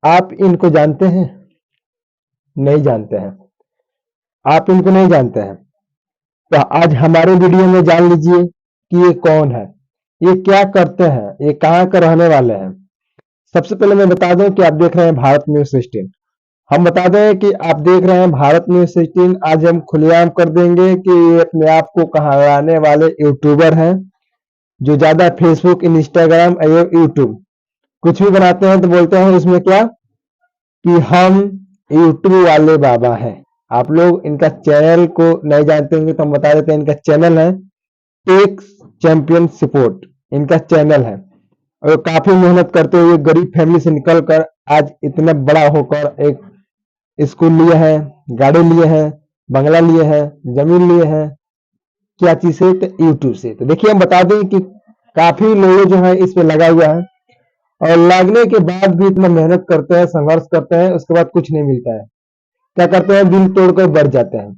आप इनको जानते हैं? नहीं जानते हैं। आप इनको नहीं जानते हैं। तो आज हमारे वीडियो में जान लीजिए कि ये कौन है, ये क्या करते हैं, ये कहाँ के रहने वाले हैं। सबसे पहले मैं बता दूं कि आप देख रहे हैं भारत न्यूज 16। हम बता दें कि आप देख रहे हैं भारत न्यूज 16। आज हम खुलेआम कर देंगे कि ये अपने आप को कहलाने वाले यूट्यूबर हैं, जो ज्यादा फेसबुक, इंस्टाग्राम और यूट्यूब कुछ भी बनाते हैं तो बोलते हैं इसमें क्या कि हम यूट्यूब वाले बाबा हैं। आप लोग इनका चैनल को नहीं जानते होंगे तो हम बता देते हैं। इनका चैनल है टेक चैंपियन सपोर्ट, इनका चैनल है। और काफी मेहनत करते हुए गरीब फैमिली से निकलकर आज इतना बड़ा होकर एक स्कूल लिए हैं, गाड़ी लिए हैं, बंगला लिए हैं, जमीन लिए हैं। क्या चीज से? तो यूट्यूब से। तो देखिए हम बता दें कि काफी लोग जो है इस पे लगा हुआ है, और लगने के बाद भी इतना मेहनत करते हैं, संघर्ष करते हैं, उसके बाद कुछ नहीं मिलता है। क्या करते हैं? दिल तोड़कर बढ़ जाते हैं।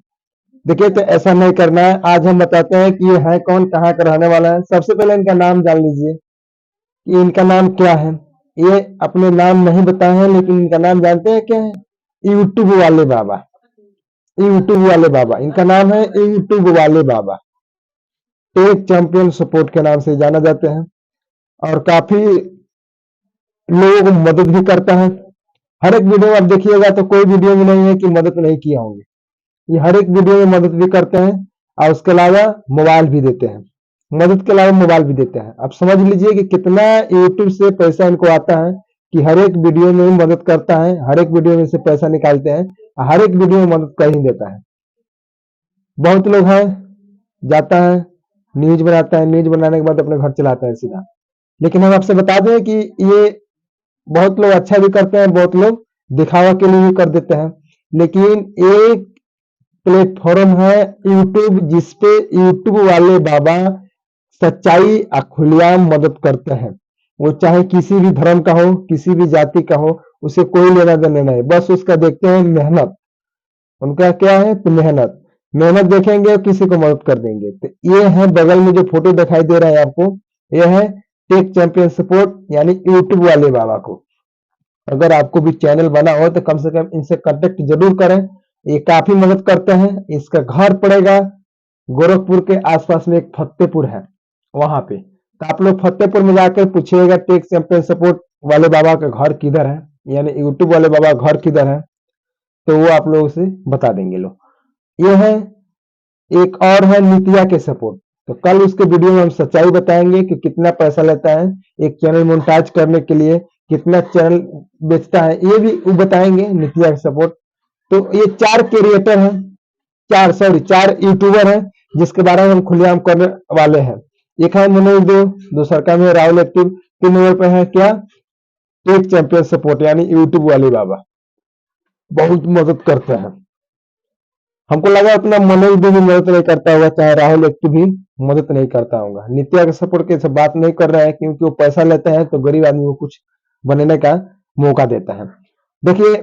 देखिए तो ऐसा नहीं करना है। आज हम बताते हैं कि ये है कौन, कहाँ का रहने वाला है। सबसे पहले इनका नाम जान लीजिए कि इनका नाम क्या है। ये अपने नाम नहीं बताए हैं, लेकिन इनका नाम जानते हैं क्या है? यूट्यूब वाले बाबा। यूट्यूब वाले बाबा इनका नाम है, यूट्यूब वाले बाबा। टेक चैंपियन सपोर्ट के नाम से जाना जाते हैं, और काफी लोगों को मदद भी करता है। हर एक वीडियो में आप देखिएगा तो कोई वीडियो में नहीं है कि मदद नहीं किया होंगे। ये हर एक वीडियो में मदद भी करते हैं, और उसके अलावा मोबाइल भी देते हैं। मदद के अलावा मोबाइल भी देते हैं। आप समझ लीजिए कि कितना यूट्यूब से पैसा इनको आता है, कि हर एक वीडियो में मदद करता है, हर एक वीडियो में से पैसा निकालते हैं, हर एक वीडियो में मदद कर ही देता है। बहुत लोग हैं, जाता है, न्यूज बनाता है, न्यूज बनाने के बाद अपने घर चलाता है सीधा। लेकिन हम आपसे बता दें कि ये बहुत लोग अच्छा भी करते हैं, बहुत लोग दिखावा के लिए भी कर देते हैं। लेकिन एक प्लेटफॉर्म है यूट्यूब, जिसपे यूट्यूब वाले बाबा सच्चाई खुलेआम मदद करते हैं। वो चाहे किसी भी धर्म का हो, किसी भी जाति का हो, उसे कोई लेना देना नहीं। बस उसका देखते हैं मेहनत। उनका क्या है? तो मेहनत। मेहनत देखेंगे और किसी को मदद कर देंगे। तो ये है बगल में जो फोटो दिखाई दे रहा है आपको, ये है टेक चैंपियन सपोर्ट, यानी यूट्यूब वाले बाबा को। अगर आपको भी चैनल बना हो तो कम से कम इनसे कांटेक्ट जरूर करें। ये काफी मदद करते हैं। इसका घर पड़ेगा गोरखपुर के आसपास में, एक फतेहपुर है वहां पे। तो आप लोग फतेहपुर में जाकर पूछिएगा टेक चैंपियन सपोर्ट वाले बाबा का घर किधर है, यानी यूट्यूब वाले बाबा का घर किधर है, तो वो आप लोगों से बता देंगे लोग। ये है एक और है नितिया के सपोर्ट। तो कल उसके वीडियो में हम सच्चाई बताएंगे कि कितना पैसा लेता है एक चैनल मोनेटाइज करने के लिए, कितना चैनल बेचता है, ये भी वो बताएंगे नितिया के सपोर्ट। तो ये 4 क्रिएटर हैं, 4 यूट्यूबर हैं, जिसके बारे में हम खुलेआम करने वाले हैं। एक है मनोज देव, दूसरा का है राहुल एक्टिव, 3 नंबर पे है क्या? टेक चैंपियन सपोर्ट, यानी यूट्यूब वाले बाबा। बहुत मदद करते हैं। हमको लगा उतना मनोज भी मदद नहीं करता होगा, चाहे राहुल एक्टिव भी मदद नहीं करता होगा। नित्या के सपोर्ट के सब बात नहीं कर रहे हैं, क्योंकि वो पैसा लेते हैं तो गरीब आदमी को कुछ बनने का मौका देता है। देखिए,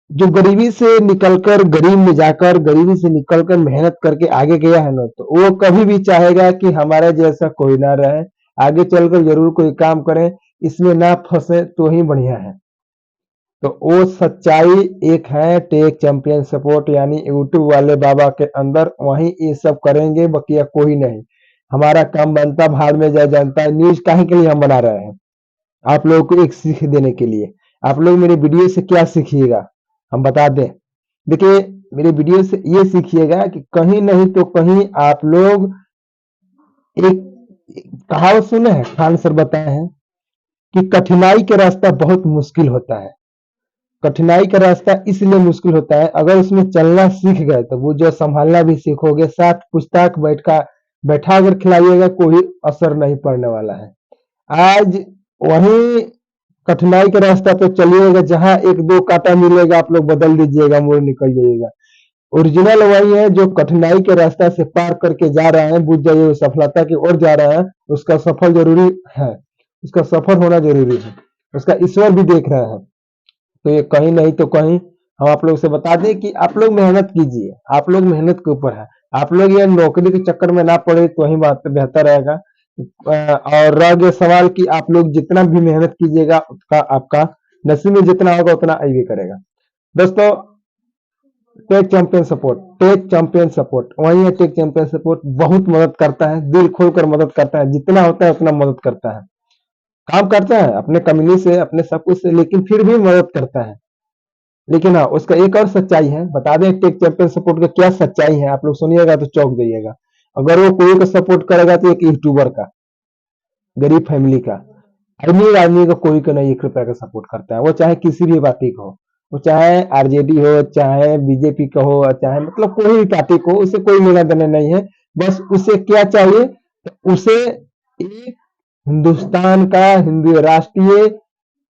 जो गरीबी से निकलकर गरीब में जाकर, गरीबी से निकलकर मेहनत करके आगे गया है ना, तो वो कभी भी चाहेगा कि हमारे जैसा कोई ना रहे। आगे चलकर जरूर कोई काम करें, इसमें ना फंसे तो ही बढ़िया है। तो वो सच्चाई एक है टेक चैंपियन सपोर्ट, यानी यूट्यूब वाले बाबा के अंदर। वहीं ये सब करेंगे, बकिया कोई नहीं। हमारा काम बनता भाड़ में जाए जनता। न्यूज काहे के लिए हम बना रहे हैं? आप लोगों को एक सीख देने के लिए। आप लोग मेरे वीडियो से क्या सीखिएगा हम बता दें। देखिए, मेरे वीडियो से ये सीखिएगा कि कहीं नहीं तो कहीं आप लोग एक कहावत सुने हैं, खान सर बताए हैं कि कठिनाई का रास्ता बहुत मुश्किल होता है। कठिनाई का रास्ता इसलिए मुश्किल होता है, अगर उसमें चलना सीख गए तो वो जो संभालना भी सीखोगे। साथ पूछताछ बैठा अगर खिलाइएगा, कोई असर नहीं पड़ने वाला है। आज वही कठिनाई के रास्ता पे चलिएगा, जहां 1-2 कांटा मिलेगा आप लोग बदल दीजिएगा, मुड़ निकल जाइएगा। ओरिजिनल वही है जो कठिनाई के रास्ता से पार करके जा रहा है, बुझ जाइए सफलता की ओर जा रहा है। उसका सफल जरूरी है, उसका सफल होना जरूरी है, उसका ईश्वर भी देख रहे हैं। तो ये कहीं नहीं तो कहीं हम आप लोग से बता दें कि आप लोग मेहनत कीजिए। आप लोग मेहनत के ऊपर है। आप लोग ये नौकरी के चक्कर में ना पड़े तो वही बात बेहतर रहेगा। और रह गया सवाल कि आप लोग जितना भी मेहनत कीजिएगा उतना आपका नसीब में जितना होगा उतना ये भी करेगा। दोस्तों take champion support, take champion support वही है। टेक चैंपियन सपोर्ट बहुत मदद करता है, दिल खोलकर मदद करता है, जितना होता है उतना मदद करता है। काम करता है अपने कम्युनिटी से, अपने सब कुछ से, लेकिन फिर भी मदद करता है। लेकिन हाँ, उसका एक और सच्चाई है, बता दें टेक चैंपियन सपोर्ट का क्या सच्चाई है, आप लोग सुनिएगा तो चौंक जाइएगा। अगर वो कोई का सपोर्ट करेगा तो एक यूट्यूबर का, गरीब फैमिली का, अमीर आदमी का कोई का नहीं 1 रुपया का सपोर्ट करता है। वो चाहे किसी भी पार्टी का हो, वो चाहे आरजेडी हो, चाहे बीजेपी का हो, चाहे मतलब कोई भी पार्टी को, उसे कोई लेना देना नहीं है। बस उसे क्या चाहिए, तो उसे एक हिंदुस्तान का हिंदू राष्ट्रीय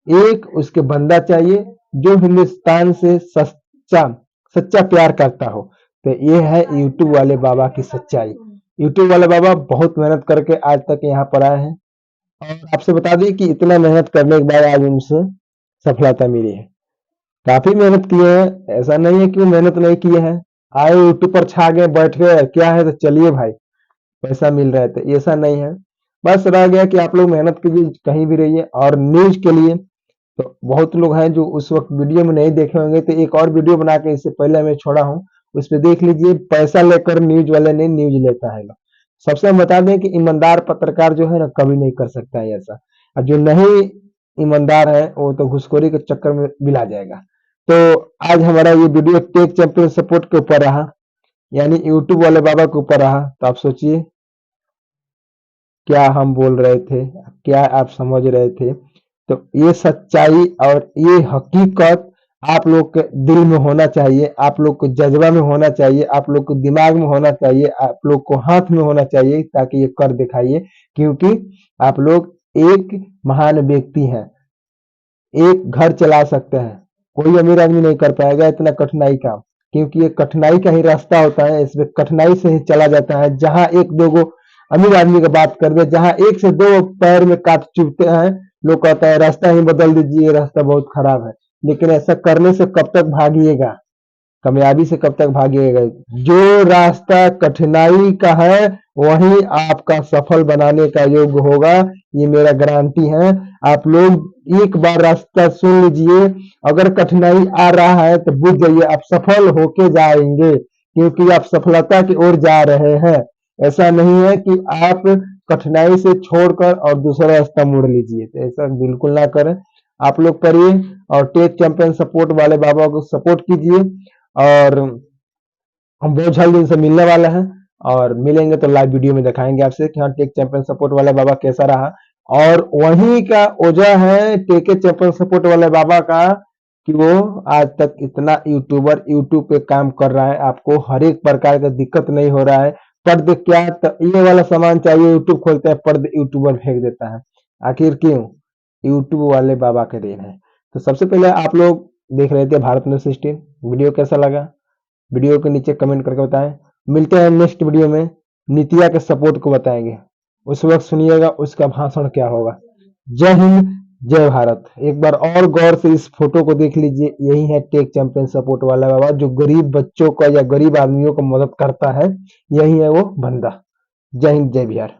एक उसके बंदा चाहिए जो हिंदुस्तान से सच्चा सच्चा प्यार करता हो। तो ये है यूट्यूब वाले बाबा की सच्चाई। यूट्यूब वाले बाबा बहुत मेहनत करके आज तक यहाँ पर आए हैं, और आपसे बता दें कि इतना मेहनत करने के बाद आज उनसे सफलता मिली है। काफी मेहनत किए हैं, ऐसा नहीं है कि वो मेहनत नहीं किए हैं। आए यूट्यूब पर छा गए, बैठ गए, क्या है तो चलिए भाई पैसा मिल रहा है, तो ऐसा नहीं है। बस रह गया कि आप लोग मेहनत कीजिए कहीं भी रहिए। और न्यूज के लिए तो बहुत लोग हैं जो उस वक्त वीडियो में नहीं देखे होंगे, तो एक और वीडियो बना के इससे पहले मैं छोड़ा हूँ, उस पर देख लीजिए। पैसा लेकर न्यूज वाले नहीं न्यूज लेता है। सबसे हम बता दें कि ईमानदार पत्रकार जो है ना कभी नहीं कर सकता है ऐसा, और जो नहीं ईमानदार है वो तो घुसखोरी के चक्कर में बिला जाएगा। तो आज हमारा ये वीडियो टेक चैंपियन सपोर्ट के ऊपर रहा, यानी यूट्यूब वाले बाबा के ऊपर रहा। तो आप सोचिए क्या हम बोल रहे थे, क्या आप समझ रहे थे। तो ये सच्चाई और ये हकीकत आप लोग के दिल में होना चाहिए, आप लोग को जज्बा में होना चाहिए, आप लोग को दिमाग में होना चाहिए, आप लोग को हाथ में होना चाहिए, ताकि ये कर दिखाइए। क्योंकि आप लोग एक महान व्यक्ति हैं, एक घर चला सकते हैं। कोई अमीर आदमी नहीं कर पाएगा इतना कठिनाई काम, क्योंकि ये कठिनाई का ही रास्ता होता है। इसमें कठिनाई से ही चला जाता है। जहां एक दो गो अमीर आदमी की बात कर दे, जहां 1 से 2 पैर में काट चुभते हैं, लोग कहता है रास्ता ही बदल दीजिए, रास्ता बहुत खराब है। लेकिन ऐसा करने से कब तक भागिएगा, कामयाबी से कब तक भागिएगा। जो रास्ता कठिनाई का है वही आपका सफल बनाने का योग्य होगा, ये मेरा गारंटी है। आप लोग एक बार रास्ता सुन लीजिए, अगर कठिनाई आ रहा है तो बुझ जाइए आप सफल होके जाएंगे, क्योंकि आप सफलता की ओर जा रहे हैं। ऐसा नहीं है कि आप कठिनाई से छोड़कर और दूसरा रास्ता मोड़ लीजिए, तो ऐसा बिल्कुल ना करें। आप लोग करिए और टेक चैंपियन सपोर्ट वाले बाबा को सपोर्ट कीजिए। और हम बहुत जल्द इनसे मिलने वाले हैं, और मिलेंगे तो लाइव वीडियो में दिखाएंगे आपसे कि हाँ टेक चैंपियन सपोर्ट वाला बाबा कैसा रहा। और वहीं का वजह है टेक चैंपियन सपोर्ट वाले बाबा का कि वो आज तक इतना यूट्यूबर यूट्यूब पे काम कर रहा है, आपको हर एक प्रकार का दिक्कत नहीं हो रहा है। पर्द क्या तो ये वाला सामान चाहिए, यूट्यूब खोलते हैं पर्द यूट्यूबर फेंक देता है। आखिर क्यों? यूट्यूब वाले बाबा के देन है। तो सबसे पहले आप लोग देख रहे थे भारत न्यूज 16, वीडियो कैसा लगा वीडियो के नीचे कमेंट करके बताएं। मिलते हैं नेक्स्ट वीडियो में, नितिया के सपोर्ट को बताएंगे, उस वक्त सुनिएगा उसका भाषण क्या होगा। जय हिंद, जय भारत। एक बार और गौर से इस फोटो को देख लीजिए, यही है टेक चैंपियन सपोर्ट वाला बाबा, जो गरीब बच्चों का या गरीब आदमियों को मदद करता है, यही है वो बंदा। जय हिंद, जय बिहार।